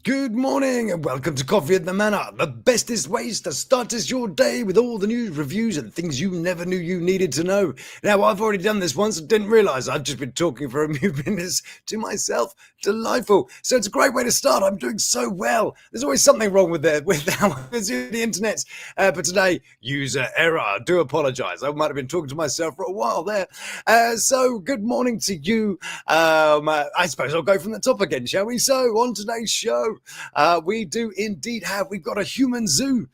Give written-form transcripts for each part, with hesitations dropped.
Good morning and welcome to Coffee at the Manor, the bestest ways to startest your day with all the news, reviews, and things you never knew you needed to know. Now, I've already done this once and didn't realise I've just been talking for a few minutes to myself. Delightful. So it's a great way to start. I'm doing so well. There's always something wrong with the internet. But today, user error. I do apologise. I might have been talking to myself for a while there. So good morning to you. I suppose I'll go from the top again, shall we? So on today's show, we do indeed we've got a human zoo.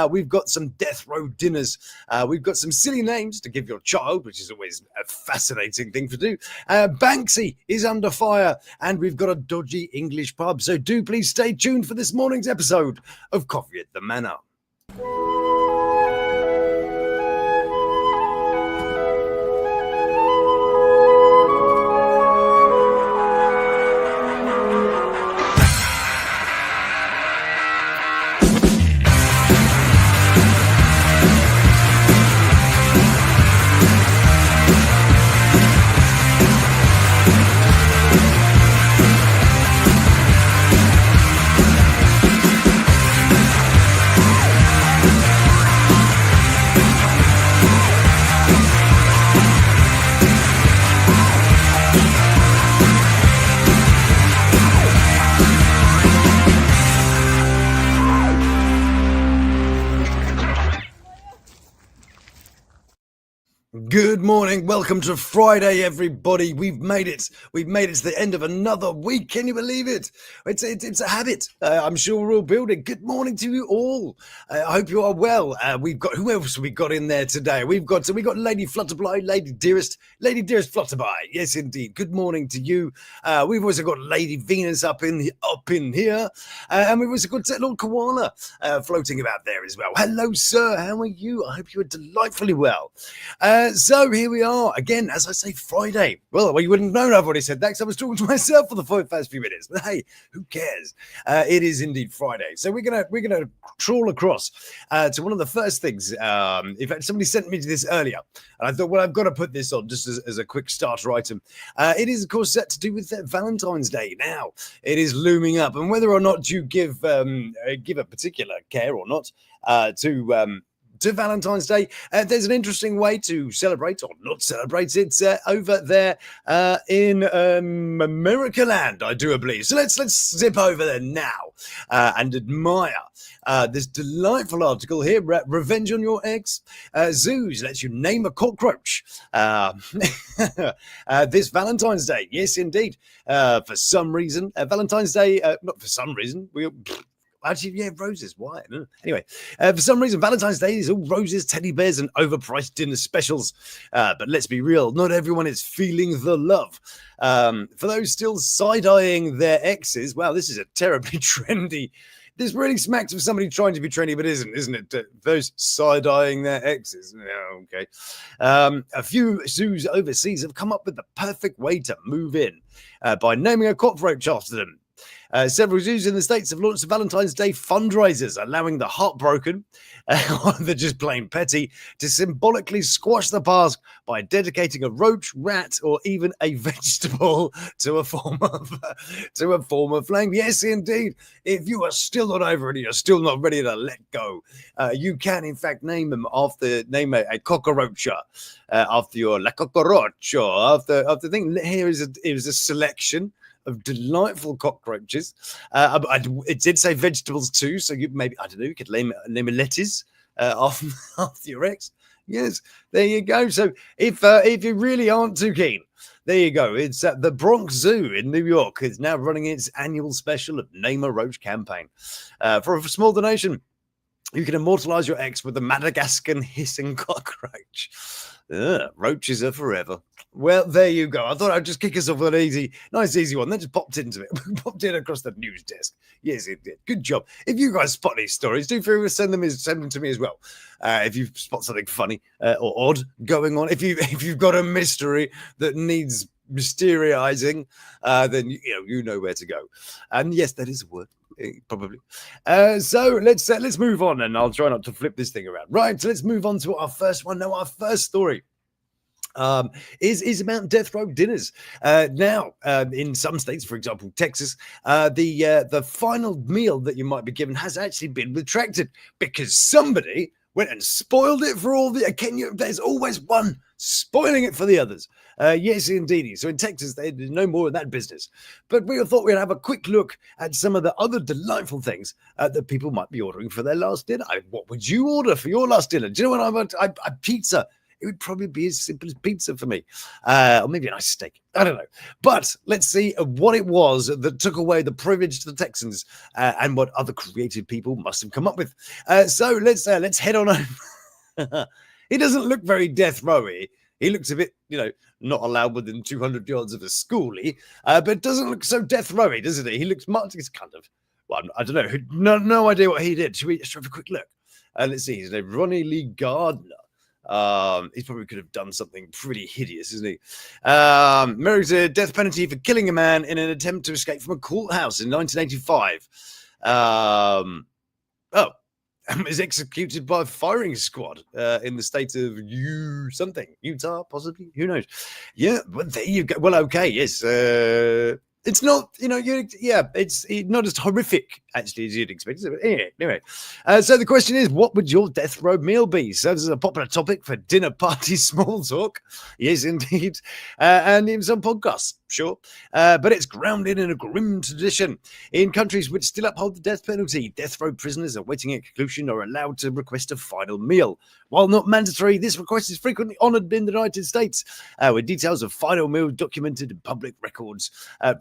We've got some death row dinners. We've got some silly names to give your child, which is always a fascinating thing to do. Banksy is under fire, and we've got a dodgy English pub. So do please stay tuned for this morning's episode of Coffee at the Manor. Good morning. Welcome to Friday, everybody. We've made it. We've made it to the end of another week. Can you believe it? It's a habit. I'm sure we're all building. Good morning to you all. I hope you are well. We've got who else we got in there today? We got Lady Flutterby, Lady Dearest Flutterby. Yes, indeed. Good morning to you. We've also got Lady Venus up in here, and we've also got Lord Koala floating about there as well. Hello, sir. How are you? I hope you are delightfully well. So here we are again, as I say, Friday. Well, you wouldn't have known I've already said that because I was talking to myself for the first few minutes. But hey, who cares? It is indeed Friday, so we're gonna trawl across to one of the first things. In fact, somebody sent me to this earlier, and I thought, well, I've got to put this on just as a quick starter item. It is, of course, set to do with Valentine's Day. Now it is looming up, and whether or not you give a particular care or not to Valentine's Day. There's an interesting way to celebrate or not celebrate it over there in America land, I do believe. So let's zip over there now and admire this delightful article here. Revenge on your ex. Zoos lets you name a cockroach this Valentine's Day. Yes, indeed. For some reason, Valentine's Day, not for some reason, actually, yeah, roses. Why? Anyway, for some reason, Valentine's Day is all roses, teddy bears, and overpriced dinner specials. But let's be real, not everyone is feeling the love. For those still side-eyeing their exes, wow, this is a terribly trendy. This really smacks of somebody trying to be trendy, but isn't it? Those side-eyeing their exes. Okay. A few zoos overseas have come up with the perfect way to move in by naming a cockroach after them. Several zoos in the States have launched Valentine's Day fundraisers, allowing the heartbroken, or the just plain petty, to symbolically squash the past by dedicating a roach, rat, or even a vegetable to a form of flame. Yes, indeed. If you are still not over it, you're still not ready to let go. You can, in fact, name a cockroach after your la cockroach, or after thing. Here is a selection of delightful cockroaches. It did say vegetables too, so you could name a lettuce after your ex. Yes, there you go. So if you really aren't too keen, there you go. It's at the Bronx Zoo in New York. It's now running its annual special of Name a Roach campaign. For a small donation, you can immortalize your ex with a Madagascar hissing cockroach. Roaches are forever. Well, there you go. I thought I'd just kick us off with an nice easy one. Then just popped into it. Popped in across the news desk. Yes, it did. Good job. If you guys spot these stories, do feel free to send them to me as well. If you spot something funny or odd going on, if you've got a mystery that needs mysterizing, then you know where to go. And yes, that is a word. Probably. So let's move on, and I'll try not to flip this thing around. Right, so let's move on to our first one. Now, our first story is about death row dinners. Now, in some states, for example, Texas, the final meal that you might be given has actually been retracted because somebody went and spoiled it for all the. There's always one spoiling it for the others. Yes, indeed. So in Texas, there's no more of that business. But we thought we'd have a quick look at some of the other delightful things that people might be ordering for their last dinner. What would you order for your last dinner? Do you know what I want? Pizza. It would probably be as simple as pizza for me, or maybe a nice steak. I don't know. But let's see what it was that took away the privilege to the Texans and what other creative people must have come up with. So let's head on over. He doesn't look very death rowy. He looks a bit, not allowed within 200 yards of a schoolie, but doesn't look so death rowy, doesn't he? He looks much. It's kind of, well, I don't know. No idea what he did. Should we just have a quick look? Let's see. His name Ronnie Lee Gardner. He probably could have done something pretty hideous, isn't he? Merrick's a death penalty for killing a man in an attempt to escape from a courthouse in 1985. Was executed by a firing squad in the state of Utah, possibly. Who knows? Yeah, well, there you go. Well, okay, yes. It's not, it's not as horrific, actually, as you'd expect. But anyway, so the question is, what would your death row meal be? So this is a popular topic for dinner party small talk. Yes, indeed. And in some podcasts, sure. But it's grounded in a grim tradition. In countries which still uphold the death penalty, death row prisoners awaiting execution are allowed to request a final meal. While not mandatory, this request is frequently honoured in the United States, with details of final meal documented in public records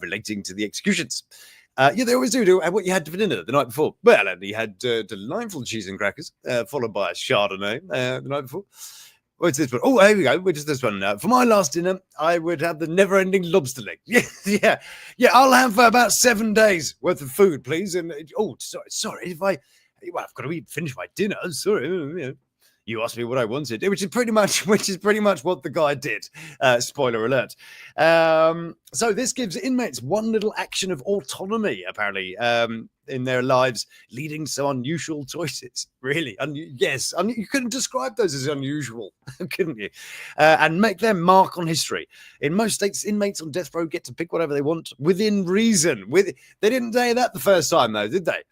relating to the executions. They always do what you had for dinner the night before. Well, and you had delightful cheese and crackers, followed by a Chardonnay the night before. What's this one? Oh, here we go. Which is this one? For my last dinner, I would have the never-ending lobster leg. Yeah. I'll have about 7 days worth of food, please. And sorry. I've got to finish my dinner. Sorry. You asked me what I wanted, which is pretty much what the guy did. Spoiler alert. So this gives inmates one little action of autonomy, apparently, in their lives, leading to unusual choices. Really, you couldn't describe those as unusual, couldn't you? And make their mark on history. In most states, inmates on death row get to pick whatever they want within reason. They didn't say that the first time, though, did they?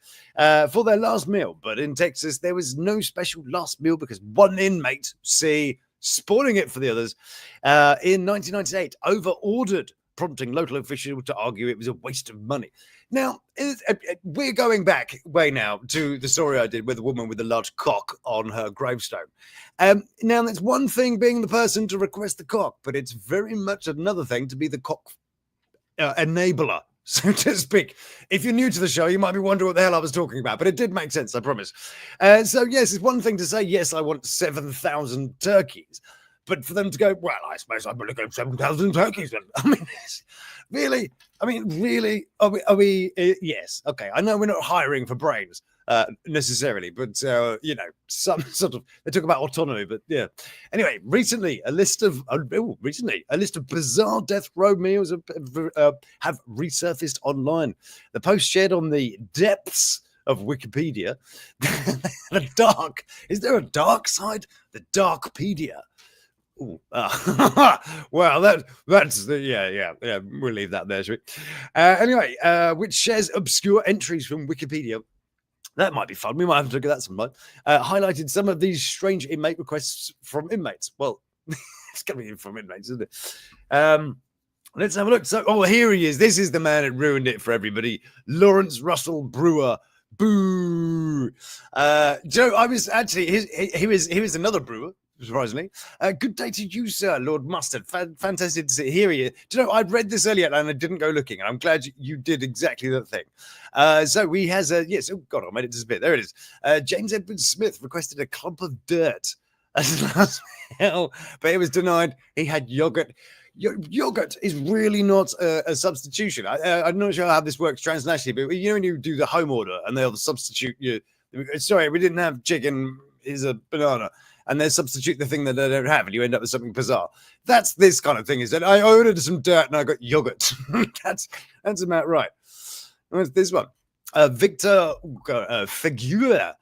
For their last meal. But in Texas, there was no special last meal because one inmate, spoiling it for the others, in 1998, over-ordered, prompting local officials to argue it was a waste of money. Now, we're going back way now to the story I did with a woman with a large cock on her gravestone. Now, it's one thing being the person to request the cock, but it's very much another thing to be the cock enabler, so to speak. If you're new to the show, you might be wondering what the hell I was talking about, but it did make sense, I promise. So, yes, it's one thing to say, yes, I want 7,000 turkeys. But for them to go, well, I suppose I'm going to go 7,000 turkeys. Really? Are we? Yes. Okay. I know we're not hiring for brains necessarily, but some sort of. They talk about autonomy, but yeah. Anyway, recently a list of bizarre death row meals have resurfaced online. The post shared on the depths of Wikipedia. Is there a dark side? The Darkpedia. Well, that's we'll leave that there, shall we? Anyway, which shares obscure entries from Wikipedia. That might be fun. We might have to look at that sometime. Highlighted some of these strange inmate requests from inmates. Well, it's going to be from inmates, isn't it? Let's have a look. So, here he is. This is the man that ruined it for everybody. Lawrence Russell Brewer. Boo. Joe, I was actually, he was another brewer. Surprisingly. Good day to you, sir, Lord Mustard. Fantastic to see. Here he is. Do you know, I'd read this earlier and I didn't go looking, and I'm glad you did exactly that thing. So he has yes, oh God, I made it disappear. There it is. James Edward Smith requested a clump of dirt as last meal, but it was denied. He had yogurt. Yogurt is really not a substitution. I'm not sure how this works transnationally, but when you do the home order and they'll substitute you. Sorry, we didn't have chicken. Here's a banana. And they substitute the thing that they don't have, and you end up with something bizarre. That's this kind of thing, is that I ordered some dirt and I got yogurt. That's about right. What's this one? Victor Figura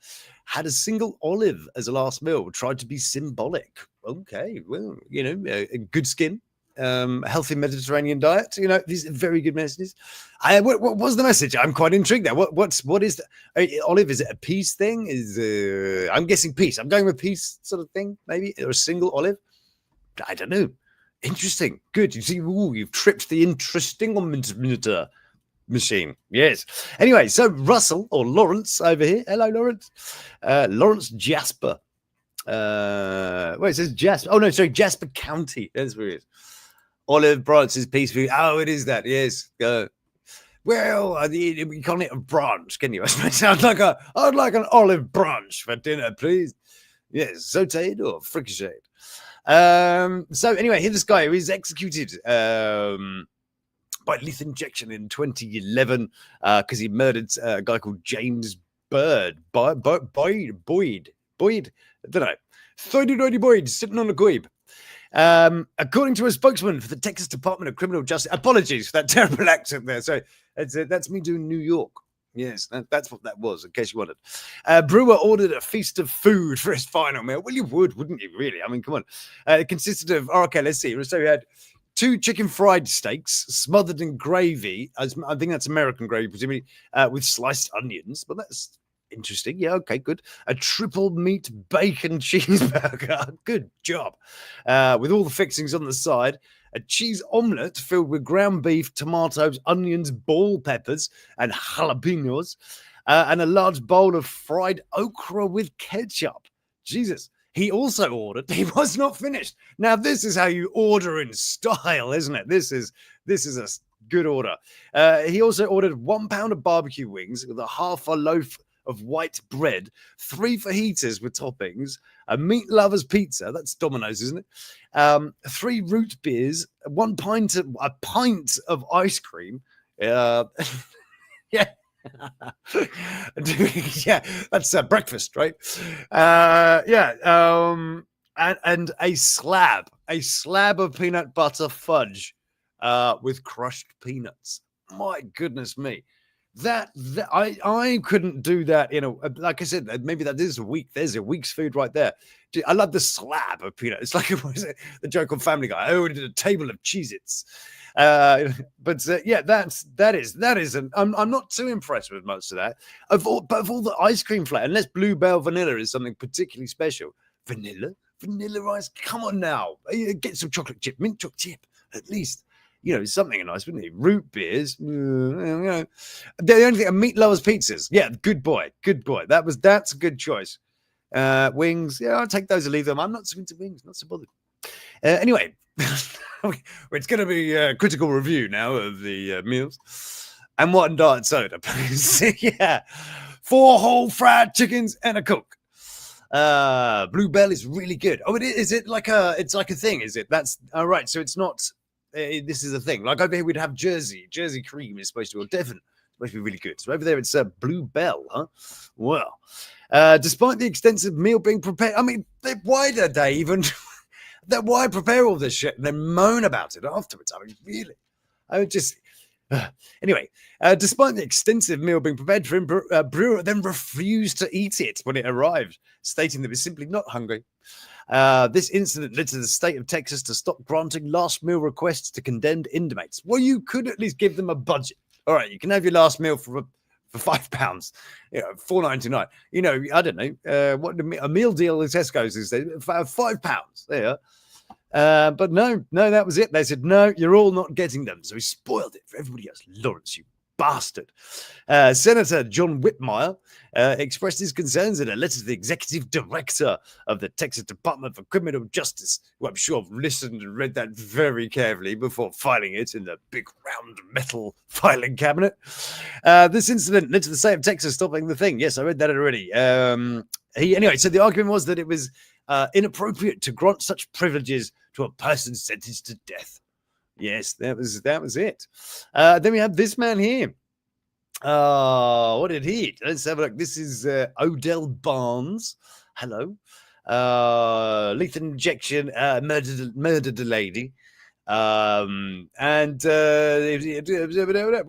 had a single olive as a last meal, tried to be symbolic. Okay, well, a good skin, healthy Mediterranean diet. These are very good messages. What was the message? I'm quite intrigued there. What is the olive? Is it a peace thing? I'm guessing peace. I'm going with peace sort of thing, maybe, or a single olive. I don't know. Interesting. Good. You see, you've tripped the interesting machine. Yes. Anyway, so Russell or Lawrence over here. Hello, Lawrence. Lawrence Jasper. It says Jasper. Oh no, sorry, Jasper County. That's where it is. Olive branches, peace food. Oh, it is that. Yes. Well, we call it a branch, can you? I'd like an olive branch for dinner, please. Yes, sauteed or fricasseed. So anyway, here's this guy who is executed by lethal injection in 2011 because he murdered a guy called James Boyd. Boyd. I don't know. 30 Boyd sitting on a quib. According to a spokesman for the Texas Department of Criminal Justice, apologies for that terrible accent there. So that's me doing New York. Yes, that's what that was, in case you wondered. Brewer ordered a feast of food for his final meal. Well, you would, wouldn't you, really? I mean, come on. It consisted of, okay, let's see. So we had 2 chicken fried steaks smothered in gravy. I think that's American gravy, presumably, with sliced onions. But that's interesting. Yeah, okay, good. A triple meat bacon cheeseburger. Good job. With all the fixings on the side. A cheese omelette filled with ground beef, tomatoes, onions, ball peppers, and jalapenos. And a large bowl of fried okra with ketchup. Jesus. He also ordered, he was not finished. Now, this is how you order in style, isn't it? This is a good order. He also ordered 1 pound of barbecue wings with a half a loaf of white bread, 3 fajitas with toppings, a meat lover's pizza, that's Domino's, isn't it? 3 root beers, a pint of ice cream. Yeah. Yeah, that's breakfast, right? And a slab of peanut butter fudge with crushed peanuts. My goodness me. That I couldn't do that like I said, maybe that is a week. There's a week's food right there. I love the slab of peanut. It's like the joke on Family Guy. I ordered a table of Cheez-Its. That is I'm not too impressed with most of that. Of all the ice cream flavor, unless Bluebell vanilla is something particularly special. Vanilla ice. Come on now, get some chocolate chip, mint chocolate chip at least. Something nice, wouldn't it? Root beers. The only thing, meat lovers pizzas. Yeah, good boy. That's a good choice. Wings. Yeah, I'll take those or leave them. I'm not so into wings. Not so bothered. Anyway, it's going to be a critical review now of the meals. And what and diet soda, please. Yeah. 4 whole fried chickens and a Coke. Bluebell is really good. Oh, it is. Is it like it's like a thing? Is it? That's all right. So it's not. This is a thing. Like over here, we'd have Jersey cream is supposed to be, or Devon, supposed to be really good. So over there, it's Bluebell, huh? Well, despite the extensive meal being prepared, I mean, why did they even? Why prepare all this shit and then moan about it afterwards? I mean, really? I would just. Anyway, despite the extensive meal being prepared for him, Brewer then refused to eat it when it arrived, stating that he was simply not hungry. This incident led to the state of Texas to stop granting last meal requests to condemned inmates. Well, you could at least give them a budget. All right, you can have your last meal for £5, $4.99. I don't know what a meal deal at Tesco's is. £5. There. But no, that was it. They said, no, you're all not getting them. So he spoiled it for everybody else. Lawrence, you bastard. Senator John Whitmire expressed his concerns in a letter to the executive director of the Texas Department for Criminal Justice, who I'm sure listened and read that very carefully before filing it in the big round metal filing cabinet. This incident led to the state of Texas stopping the thing. Yes, I read that already. So the argument was that it was inappropriate to grant such privileges to a person sentenced to death. Yes, that was it. Then we have this man here. What did he eat? Let's have a look. This is Odell Barnes. Hello. Lethal injection, murdered a lady.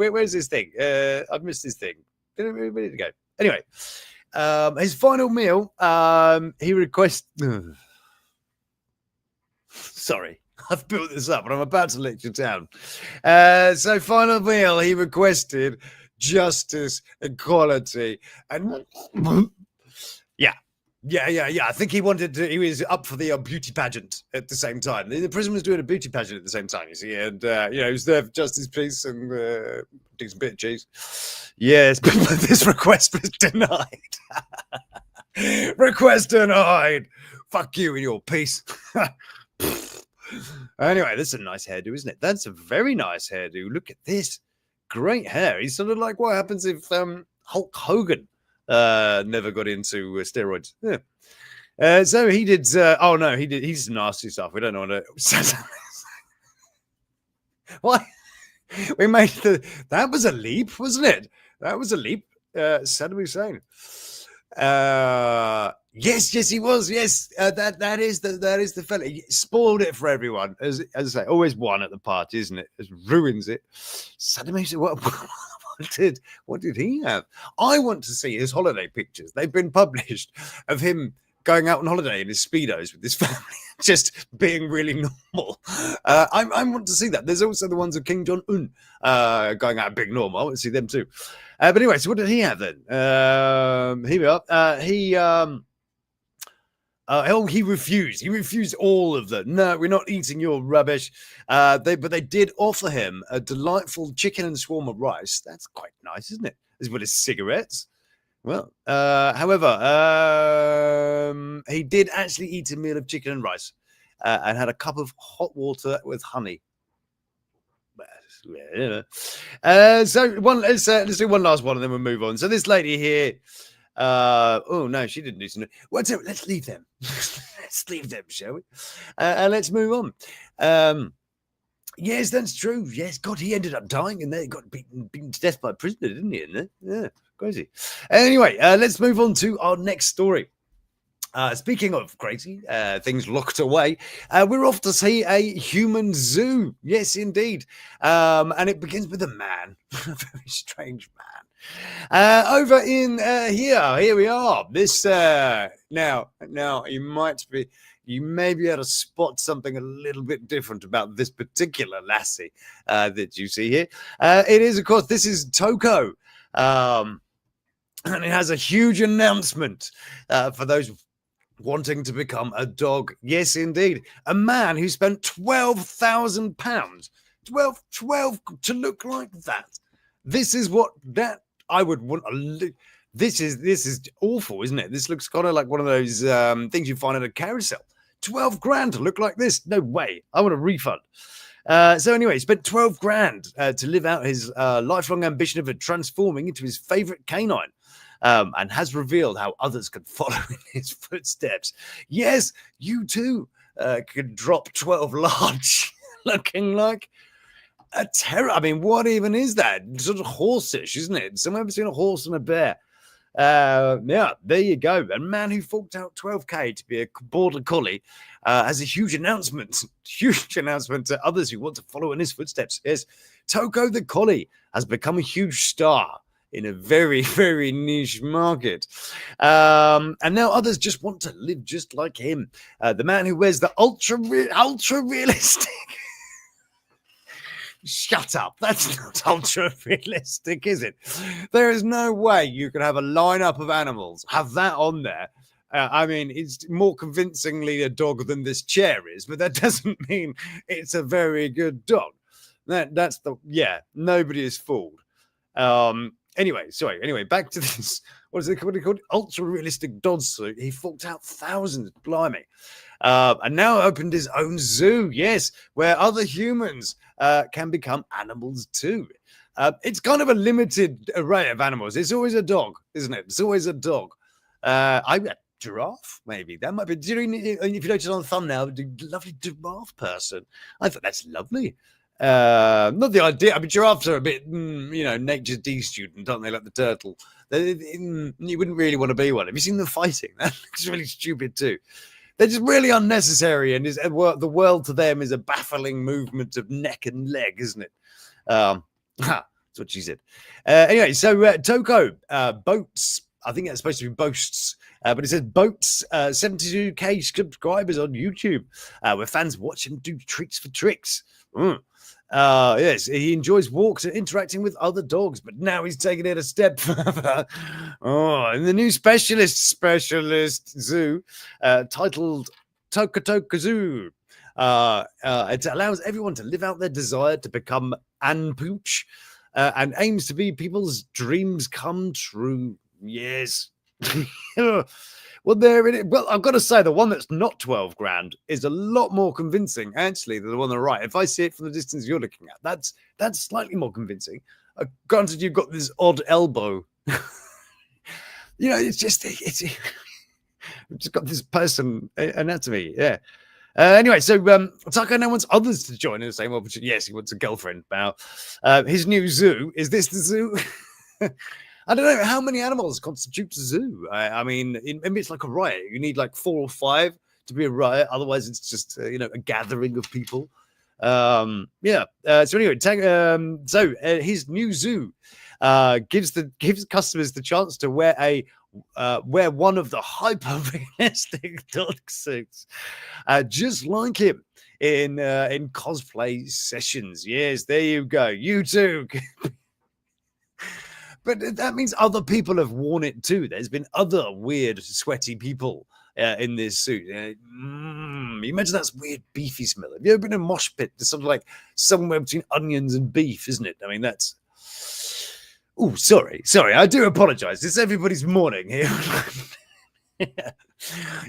Where's this thing? I've missed this thing. Where did it go? Anyway, His final meal, he requests. Sorry, I've built this up, and I'm about to let you down. So, final meal, he requested justice, equality, and yeah. Yeah. I think he wanted to. He was up for the beauty pageant at the same time. The prison was doing a beauty pageant at the same time, you see, and he was there for justice, peace, and decent bit of cheese. Yes, but this request was denied. Request denied. Fuck you and your peace. Anyway, that's a nice hairdo, isn't it? That's a very nice hairdo. Look at this. Great hair. He's sort of like what happens if Hulk Hogan never got into steroids. Yeah. So he did. Oh no, he did. He's nasty stuff. We don't know what to. Why? We made that was a leap, wasn't it? That was a leap. Saddam Hussein. Yes, he was. Yes, that is the fella. He spoiled it for everyone. As I say, always one at the party, isn't it? It ruins it. Saddam Hussein. What did he have? I want to see his holiday pictures. They've been published of him going out on holiday in his Speedos with his family, just being really normal. I want to see that. There's also the ones of King Jong-un going out big normal. I want to see them too. But anyway, so what did he have then? Here we are. He refused. He refused all of them. No, we're not eating your rubbish. But they did offer him a delightful chicken and shawarma rice. That's quite nice, isn't it? As well as cigarettes. Well, however, he did actually eat a meal of chicken and rice and had a cup of hot water with honey. So let's do one last one and then we'll move on. So this lady here. Oh no, she didn't do something. Let's leave them. Let's leave them, shall we? And let's move on. Yes, that's true. Yes, God, he ended up dying and they got beaten to death by a prisoner, didn't he? Yeah, crazy. Anyway, let's move on to our next story. Speaking of crazy things locked away, we're off to see a human zoo. Yes, indeed. And it begins with a man, a very strange man. Over in here we are. This now you may be able to spot something a little bit different about this particular lassie that you see here. It is, of course, this is Toko. And it has a huge announcement for those wanting to become a dog. Yes, indeed. A man who spent £12,000. 12 to look like that. This is what that I would want. This is awful, isn't it? This looks kind of like one of those things you find at a carousel. 12 grand to look like this. No way. I want a refund. So anyway, he spent 12 grand to live out his lifelong ambition of transforming into his favorite canine. And has revealed how others could follow in his footsteps. Yes, you too could drop 12 large, looking like a terror. I mean, what even is that? Sort of horseish, isn't it? Somewhere between a horse and a bear. Yeah, there you go. A man who forked out 12k to be a border collie has a huge announcement to others who want to follow in his footsteps. Yes, Toko the collie has become a huge star in a very, very niche market. And now others just want to live just like him. The man who wears the ultra realistic. Shut up. That's not ultra realistic, is it? There is no way you could have a lineup of animals, have that on there. I mean, it's more convincingly a dog than this chair is, but that doesn't mean it's a very good dog. Nobody is fooled. Anyway, back to this. What do you call it? Ultra realistic dog suit. He forked out thousands, blimey. And now opened his own zoo, yes, where other humans can become animals too. It's kind of a limited array of animals. It's always a dog, isn't it? It's always a dog. I giraffe, maybe. That might be. If you notice on the thumbnail, the lovely giraffe person. I thought that's lovely. Not the idea. I mean, giraffes are a bit, nature's D student, aren't they? Like the turtle. You wouldn't really want to be one. Have you seen them fighting? That looks really stupid too. They're just really unnecessary, and the world to them is a baffling movement of neck and leg, isn't it? That's what she said. Anyway, so Toko boats I think that's supposed to be boasts, but it says boats 72k subscribers on YouTube, where fans watch him do treats for tricks. Yes, he enjoys walks and interacting with other dogs, but now he's taking it a step further. In the new specialist zoo, titled Toka Zoo. It allows everyone to live out their desire to become an pooch, and aims to be people's dreams come true. Yes. Well, there it is. Well, I've got to say, the one that's not 12 grand is a lot more convincing, actually, than the one on the right. If I see it from the distance you're looking at, that's slightly more convincing. Granted, you've got this odd elbow. It's just we've just got this person anatomy. Yeah. Anyway, so Tucker now wants others to join in the same opportunity. Yes, he wants a girlfriend now. His new zoo. Is this the zoo? I don't know how many animals constitute a zoo. I mean, maybe it's like a riot. You need like 4 or 5 to be a riot. Otherwise, it's just a gathering of people. So anyway, his new zoo gives customers the chance to wear one of the hyper realistic dog suits, just like him in cosplay sessions. Yes, there you go. You too. But that means other people have worn it too. There's been other weird, sweaty people in this suit. You imagine that's weird, beefy smell. Have you ever been in a mosh pit? It's sort of like somewhere between onions and beef, isn't it? I mean, that's... Oh, sorry. I do apologise. It's everybody's morning here.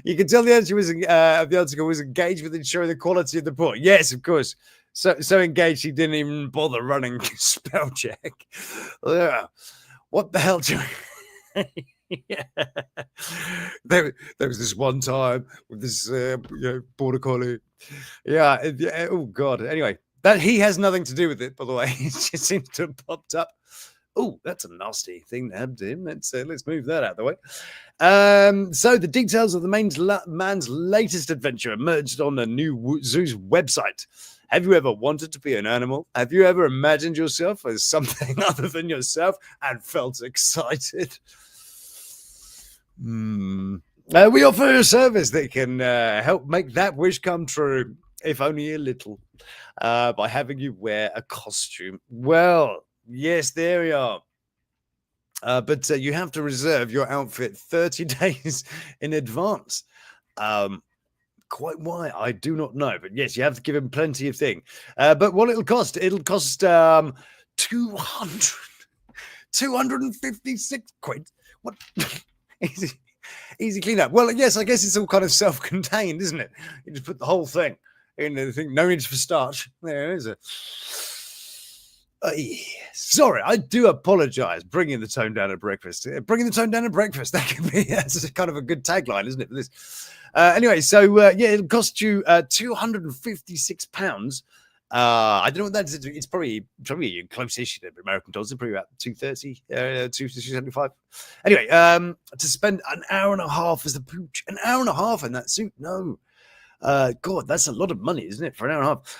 You can tell the article was engaged with ensuring the quality of the report. Yes, of course. So engaged he didn't even bother running spell check. What the hell? Yeah. There was this one time with this border collie. Yeah. Oh God. Anyway, that he has nothing to do with it, by the way. It just seems to have popped up. Oh, that's a nasty thing to happen to him. Let's move that out of the way. So the details of the man's latest adventure emerged on the new zoo's website. Have you ever wanted to be an animal? Have you ever imagined yourself as something other than yourself and felt excited? We offer a service that can help make that wish come true, if only a little, by having you wear a costume. Well, yes, there we are. But you have to reserve your outfit 30 days in advance. Quite why, I do not know. But yes, you have to give him plenty of thing. But what it'll cost 256 quid. What? Easy clean up. Well, yes, I guess it's all kind of self-contained, isn't it? You just put the whole thing in the thing. No need for starch. There is a... Sorry, I do apologize. Bringing the tone down at breakfast. Bringing the tone down at breakfast. That's kind of a good tagline, isn't it? For this. Anyway, so it'll cost you £256. I don't know what that is. It's probably close-ish to American dollars. It's probably about 230, 275. Anyway, to spend an hour and a half as the pooch, an hour and a half in that suit. No, God, that's a lot of money, isn't it, for an hour and a half?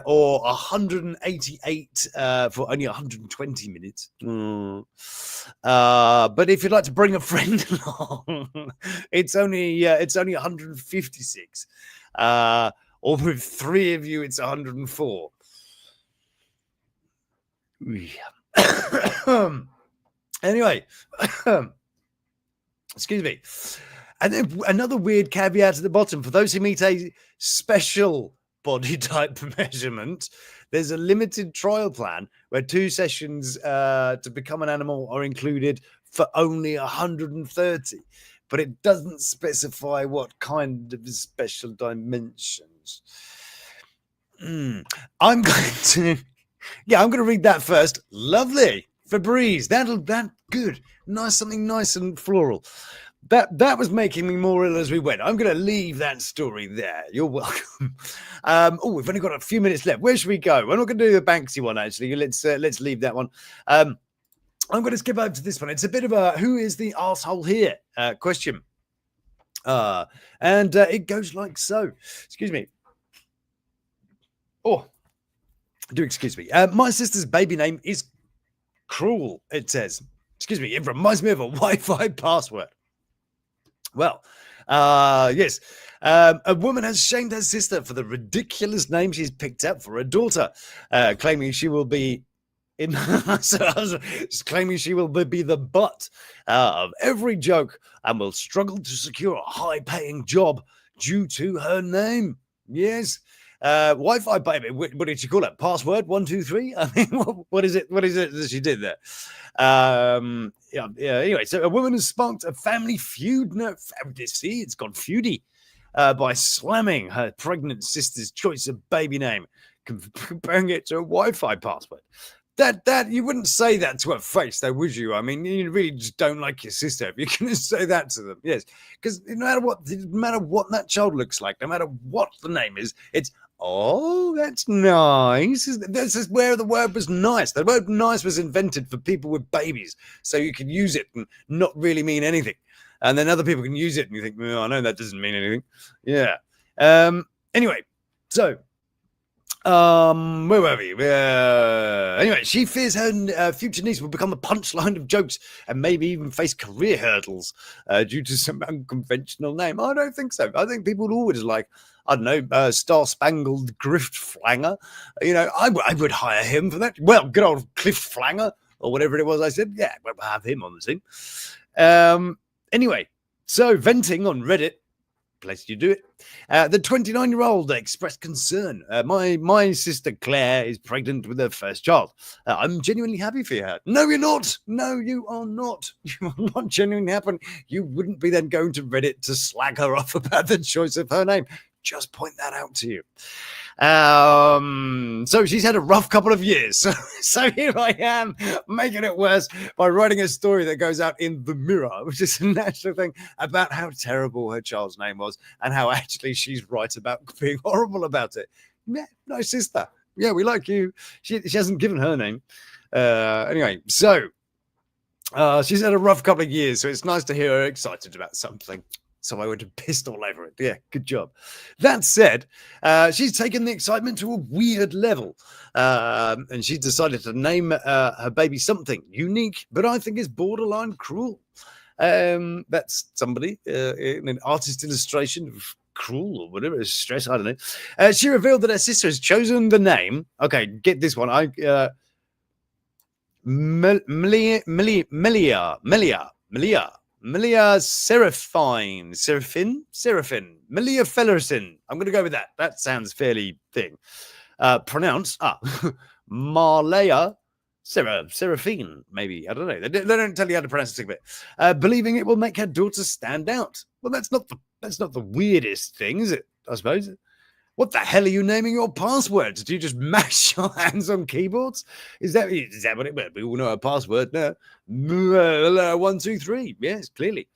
Or 188 for only 120 minutes. But if you'd like to bring a friend along, it's only 156. Or with 3 of you, it's 104. Anyway, excuse me. And then another weird caveat at the bottom: for those who meet a special body type measurement, there's a limited trial plan where 2 sessions to become an animal are included for only 130, but it doesn't specify what kind of special dimensions. I'm going to read that first. Lovely. Febreze. That good. Nice, something nice and floral. That was making me more ill as we went. I'm going to leave that story there. You're welcome. We've only got a few minutes left. Where should we go? We're not going to do the Banksy one, actually. Let's leave that one. I'm going to skip over to this one. It's a bit of a who is the arsehole here question. And it goes like so. Excuse me. Oh, do excuse me. My sister's baby name is Cruel, it says. Excuse me, it reminds me of a Wi-Fi password. Well, yes. A woman has shamed her sister for the ridiculous name she's picked up for her daughter, claiming she will be in claiming she will be the butt of every joke and will struggle to secure a high-paying job due to her name. Yes. Wi-Fi baby. What did she call it? Password 123. I mean, what is it? What is it that she did there? Yeah. Anyway, so a woman has sparked a family feud. No, see, it's gone feudy by slamming her pregnant sister's choice of baby name, comparing it to a Wi-Fi password. That you wouldn't say that to her face, though, would you? I mean, you really just don't like your sister if you're going to say that to them. Yes, because no matter what that child looks like, no matter what the name is, it's oh, that's nice. This is where the word was nice. The word nice was invented for people with babies, so you can use it and not really mean anything. And then other people can use it and you think, well, I know that doesn't mean anything. Yeah. Anyway, so where were we? Anyway, she fears her future niece will become a punchline of jokes and maybe even face career hurdles due to some unconventional name. I don't think so. I think people would always like, I don't know, Star Spangled Grift Flanger. You know, I would hire him for that. Well, good old Cliff Flanger or whatever it was I said. Yeah, we'll have him on the team. Anyway, so venting on Reddit. Place you do it. The 29-year-old expressed concern. My sister Claire is pregnant with her first child. I'm genuinely happy for her. No, you're not. No, you are not. You are not genuinely happy. You wouldn't be then going to Reddit to slag her off about the choice of her name. Just point that out to you. So she's had a rough couple of years. So here I am making it worse by writing a story that goes out in the Mirror, which is a national thing, about how terrible her child's name was and how actually she's right about being horrible about it. Yeah, no, sister. Yeah, we like you. She hasn't given her name. Anyway, so she's had a rough couple of years, so it's nice to hear her excited about something. So I would have pissed all over it. Yeah, good job. That said, she's taken the excitement to a weird level. And she's decided to name her baby something unique, but I think is borderline cruel. That's somebody in an artist illustration of cruel or whatever, stress, I don't know. She revealed that her sister has chosen the name. Okay, get this one. Melia Seraphine, Melia Fellerson. I'm going to go with that. That sounds fairly thing. Pronounced Marleya Seraphine, maybe. I don't know. They don't tell you how to pronounce the bit. Believing it will make her daughter stand out. Well, that's not the weirdest thing, is it? I suppose. What the hell are you naming your passwords? Do you just mash your hands on keyboards? Is that what it meant? We all know a password now. 123. Yes, clearly.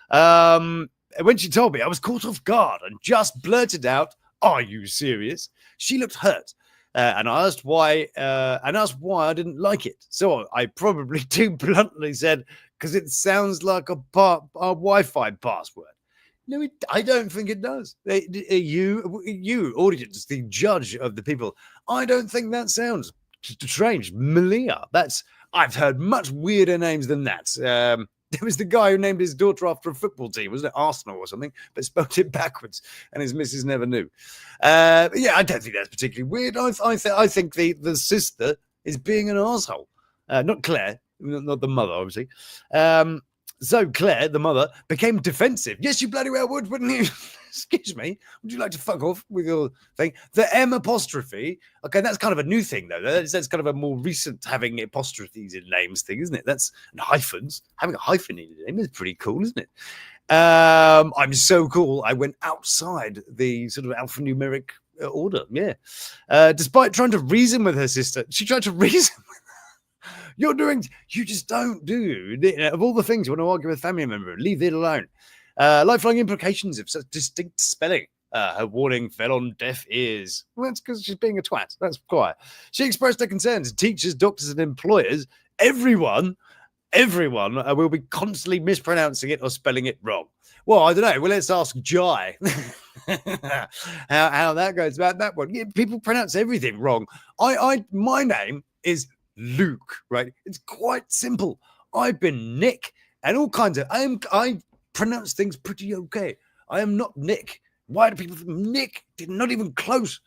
When she told me, I was caught off guard and just blurted out, "Are you serious?" She looked hurt. And I asked why. I didn't like it. So I probably too bluntly said, "Because it sounds like a Wi-Fi password." No, I don't think it does. You, audience, the judge of the people. I don't think that sounds strange. Malia. I've heard much weirder names than that. There was the guy who named his daughter after a football team, wasn't it? Arsenal or something, but spelled it backwards, and his missus never knew. Yeah, I don't think that's particularly weird. I think the sister is being an asshole. Not Claire, not the mother, obviously. So Claire, the mother, became defensive. Yes, you bloody well would, wouldn't you? Excuse me. Would you like to fuck off with your thing? The M apostrophe. Okay, that's kind of a new thing, though. That's kind of a more recent having apostrophes in names thing, isn't it? That's and hyphens. Having a hyphen in your name is pretty cool, isn't it? I'm so cool. I went outside the sort of alphanumeric order. Yeah. Despite trying to reason with her sister, she tried to reason with you just don't do. Of all the things you want to argue with a family member, leave it alone. Lifelong implications of such distinct spelling. Her warning fell on deaf ears. Well, that's because she's being a twat. That's quiet. She expressed her concerns to teachers, doctors, and employers. Everyone will be constantly mispronouncing it or spelling it wrong. Well, I don't know. Well, let's ask Jai how that goes about that one. Yeah, people pronounce everything wrong. My name is Luke, right? It's quite simple. I've been Nick and all kinds of. I pronounce things pretty okay. I am not Nick. Why do people think Nick? Not even close.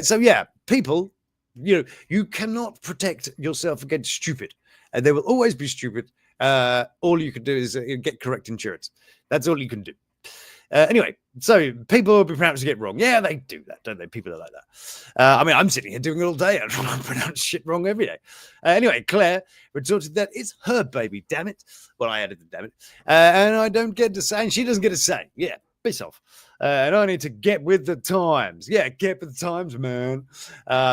So yeah, people, you cannot protect yourself against stupid, and there will always be stupid. All you can do is get correct insurance. That's all you can do. Anyway, so people will be pronouncing it wrong. Yeah, they do that, don't they? People are like that. I mean, I'm sitting here doing it all day. I pronounce shit wrong every day. Anyway, Claire retorted that it's her baby, damn it. Well, I added the damn it. And I don't get to say, and she doesn't get to say. Yeah, piss off. And I need to get with the times. Yeah, get with the times, man.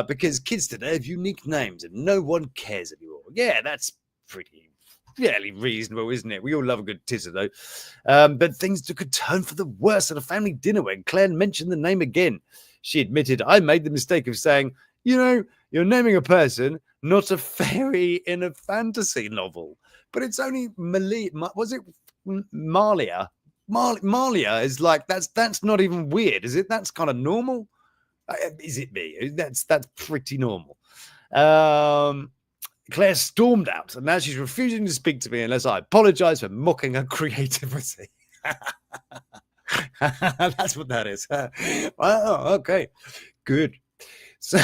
Because kids today have unique names and no one cares anymore. Yeah, that's pretty fairly reasonable, isn't it? We all love a good tizzer, though. But things took a turn for the worse at a family dinner when Claire mentioned the name again. She admitted, I made the mistake of saying, you're naming a person, not a fairy in a fantasy novel. But it's only was it Malia? Malia is like, that's not even weird, is it? That's kind of normal. Is it me? That's pretty normal. Claire stormed out, and now she's refusing to speak to me unless I apologize for mocking her creativity. That's what that is. Wow, okay, good. So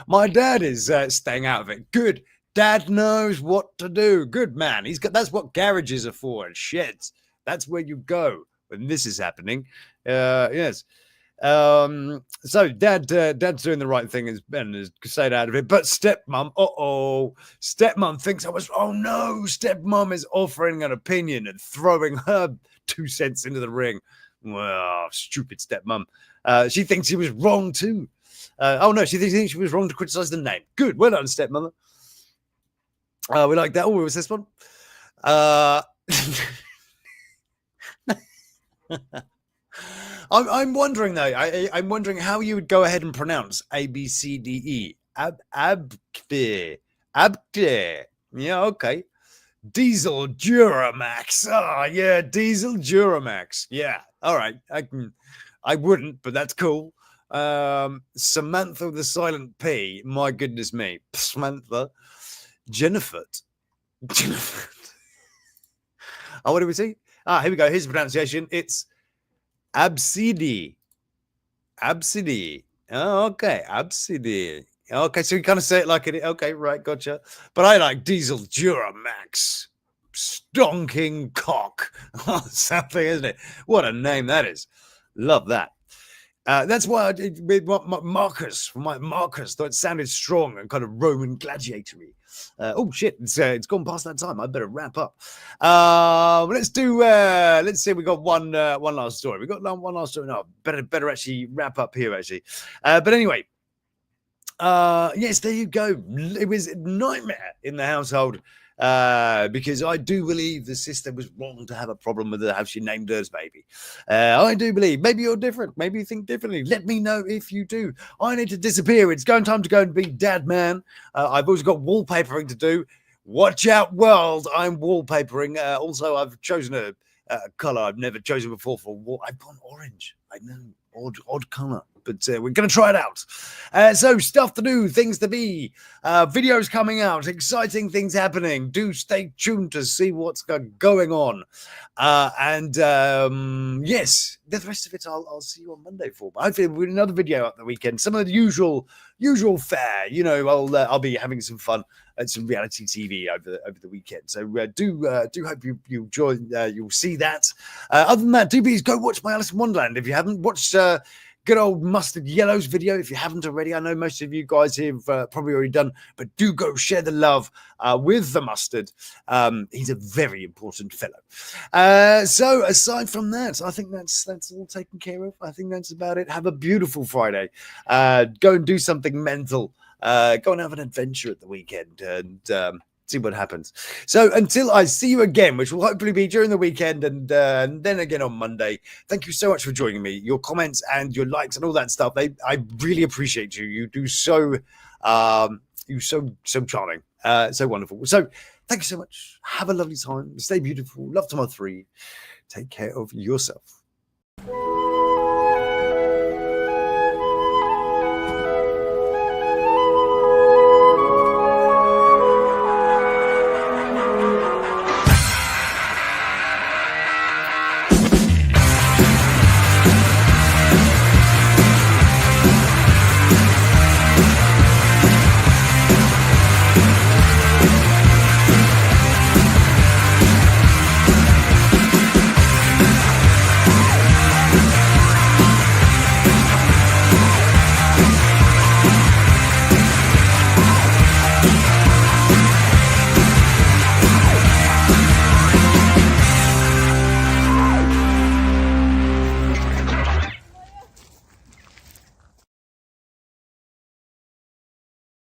my dad is staying out of it. Good. Dad knows what to do. Good man. That's what garages are for, and sheds. That's where you go when this is happening. Yes. So dad's doing the right thing and has stayed out of it. But stepmom, stepmom thinks oh no, stepmom is offering an opinion and throwing her 2 cents into the ring. Well, stupid stepmom. She thinks he was wrong too. She thinks she was wrong to criticize the name. Good, well done, stepmother. We like that. Oh, what was this one? I'm wondering though. I'm wondering how you would go ahead and pronounce ABCDE. Abde. Yeah, okay. Diesel Duramax. Oh yeah, Diesel Duramax. Yeah, all right. I wouldn't, but that's cool. Samantha with the silent P. My goodness me, Samantha. Jennifer. Oh, what do we see? Here we go. Here's the pronunciation. It's Absidi. Oh, okay. Absidi. Okay, so you kind of say it like it. Okay, right, gotcha. But I like Diesel Duramax. Stonking cock. Something, isn't it? What a name that is. Love that. That's why Marcus thought it sounded strong and kind of Roman gladiatory. Shit, it's gone past that time. I better wrap up. Let's see. We got one last story. We got one last story. No, better actually wrap up here actually. But anyway, yes, there you go. It was a nightmare in the household. Because I do believe the sister was wrong to have a problem with how she named hers baby. I do believe. Maybe you're different. Maybe you think differently. Let me know if you do. I need to disappear. It's time to go and be dad man. I've also got wallpapering to do. Watch out, world. I'm wallpapering. Also, I've chosen a color I've never chosen before for wall. I've gone orange. I know, odd color. But we're going to try it out. So stuff to do, things to be, videos coming out, exciting things happening. Do stay tuned to see what's going on. Yes, the rest of it I'll see you on Monday for. But hopefully we'll do another video at the weekend. Some of the usual fare. I'll be having some fun at some reality TV over the weekend. So do hope you enjoy. You'll see that. Other than that, do please go watch my Alice in Wonderland if you haven't watched. Good old Mustard Yellow's video if you haven't already. I know most of you guys have probably already done, but do go share the love with the Mustard. He's a very important fellow. So aside from that, I think that's all taken care of. I think that's about it. Have a beautiful Friday. Go and do something mental. Go and have an adventure at the weekend and see what happens. So until I see you again, which will hopefully be during the weekend and then again on Monday, thank you so much for joining me. Your comments and your likes and all that stuff, I really appreciate you. You do so charming, so wonderful. So thank you so much. Have a lovely time. Stay beautiful. Love to my 3. Take care of yourself.